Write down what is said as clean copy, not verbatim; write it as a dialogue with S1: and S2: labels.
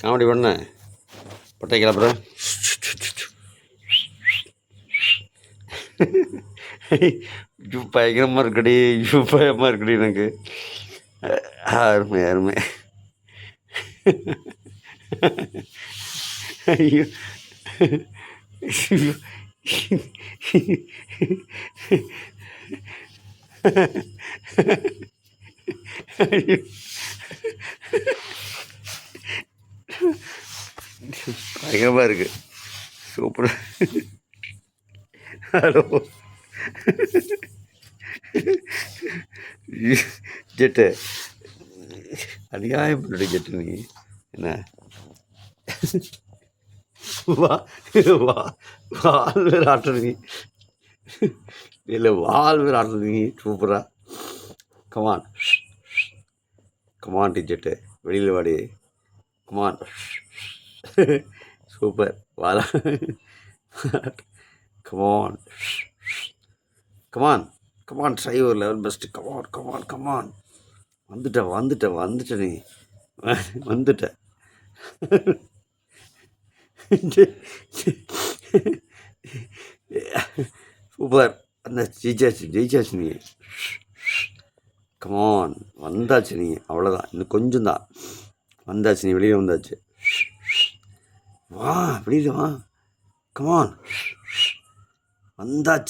S1: Comedy பண்ண பட்டை கிளப்புற பயங்கரமாக இருக்குடி பயமாக இருக்குடி எனக்கு. அருமை அருமை. ஐயோ ஐயோ பயங்கரமாக இருக்கு. சூப்பர். ஹலோ ஜெட்டு, அநியாயம் பண்ணுற ஜெட்டு நீ என்ன வா வா வால் வேறு ஆட்டுற நீ, இல்லை வால் வேறு ஆட்டுற நீ. சூப்பரா. கமான் கமான் ஜெட்டு, வெளியில் வாடி. கமான். சூப்பர். வாடா. Come on come on come on. ட்ரை ஒரு level best. Come on come on come on. வந்துட்ட நீ வந்துட்ட. சூப்பர். அந்த ஜெயிச்சாச்சு நீ. கமான் வந்தாச்சு நீ. அவ்வளோதான், இன்னும் கொஞ்சம் தான். வந்தாச்சு நீ, வெளியில் வந்தாச்சு. வா வெளியில் வா. கமான் வந்தாச்சு.